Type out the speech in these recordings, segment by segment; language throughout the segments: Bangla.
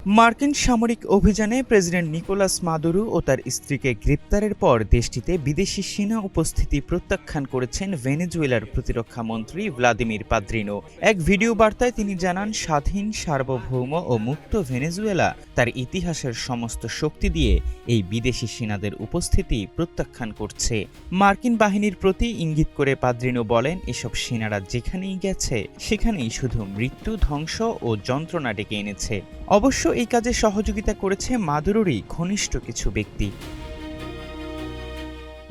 মার্কিন সামরিক অভিযানে প্রেসিডেন্ট নিকোলাস মাদুরো ও তার স্ত্রীকে গ্রেপ্তারের পর দেশটিতে বিদেশি সেনা উপস্থিতি প্রত্যাখ্যান করেছেন ভেনেজুয়েলার প্রতিরক্ষা মন্ত্রী ভ্লাদিমির পাদ্রিনো। এক ভিডিও বার্তায় তিনি জানান, স্বাধীন, সার্বভৌম ও মুক্ত ভেনেজুয়েলা তার ইতিহাসের সমস্ত শক্তি দিয়ে এই বিদেশি সেনাদের উপস্থিতি প্রত্যাখ্যান করছে। মার্কিন বাহিনীর প্রতি ইঙ্গিত করে পাদ্রিনো বলেন, এসব সেনারা যেখানেই গেছে সেখানেই শুধু মৃত্যু, ধ্বংস ও যন্ত্রণা ডেকে এনেছে। অবশ্য এই কাজে সহযোগিতা করেছে মাদুরোরই ঘনিষ্ঠ কিছু ব্যক্তি।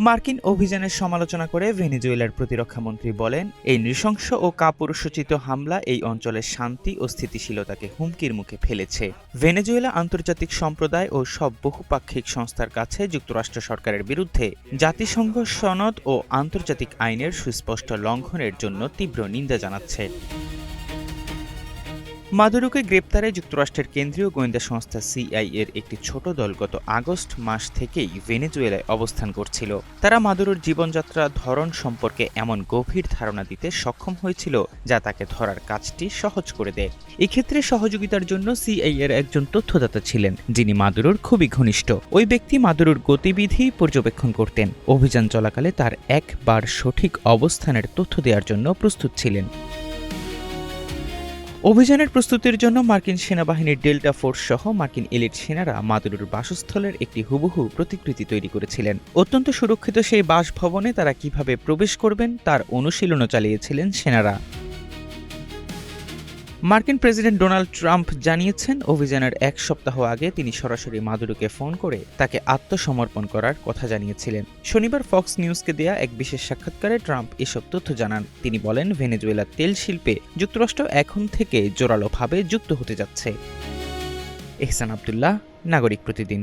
মার্কিন অভিযানের সমালোচনা করে ভেনেজুয়েলার প্রতিরক্ষামন্ত্রী বলেন, এই নৃশংস ও কাপুরুষোচিত হামলা এই অঞ্চলের শান্তি ও স্থিতিশীলতাকে হুমকির মুখে ফেলেছে। ভেনেজুয়েলা আন্তর্জাতিক সম্প্রদায় ও সব বহুপাক্ষিক সংস্থার কাছে যুক্তরাষ্ট্র সরকারের বিরুদ্ধে জাতিসংঘ সনদ ও আন্তর্জাতিক আইনের সুস্পষ্ট লঙ্ঘনের জন্য তীব্র নিন্দা জানাচ্ছে। মাদুরোকে গ্রেপ্তারে যুক্তরাষ্ট্রের কেন্দ্রীয় গোয়েন্দা সংস্থা সিআইএর একটি ছোট দল গত আগস্ট মাস থেকেই ভেনেজুয়েলায় অবস্থান করছিল। তারা মাদুরোর জীবনযাত্রার ধরন সম্পর্কে এমন গভীর ধারণা দিতে সক্ষম হয়েছিল যা তাকে ধরার কাজটি সহজ করে দেয়। এক্ষেত্রে সহযোগিতার জন্য সিআইএর একজন তথ্যদাতা ছিলেন, যিনি মাদুরোর খুবই ঘনিষ্ঠ। ওই ব্যক্তি মাদুরোর গতিবিধি পর্যবেক্ষণ করতেন, অভিযান চলাকালে তার একবার সঠিক অবস্থানের তথ্য দেওয়ার জন্য প্রস্তুত ছিলেন। অভিযানের প্রস্তুতির জন্য মার্কিন সেনাবাহিনীর ডেল্টা ফোর্স সহ মার্কিন এলিট সেনারা মাদুরোর বাসস্থলের একটি হুবহু প্রতিকৃতি তৈরি করেছিলেন। অত্যন্ত সুরক্ষিত সেই বাসভবনে তারা কিভাবে প্রবেশ করবেন তার অনুশীলনও চালিয়েছিলেন সেনারা। মার্কিন প্রেসিডেন্ট ডোনাল্ড ট্রাম্প জানিয়েছেন, অভিযানের এক সপ্তাহ আগে তিনি সরাসরি মাদুরোকে ফোন করে তাকে আত্মসমর্পণ করার কথা জানিয়েছিলেন। শনিবার ফক্স নিউজকে দেয়া এক বিশেষ সাক্ষাৎকারে ট্রাম্প এসব তথ্য জানান। তিনি বলেন, ভেনেজুয়েলার তেল শিল্পে যুক্তরাষ্ট্র এখন থেকে জোরালোভাবে যুক্ত হতে যাচ্ছে। এহসান আব্দুল্লাহ, নাগরিক প্রতিদিন।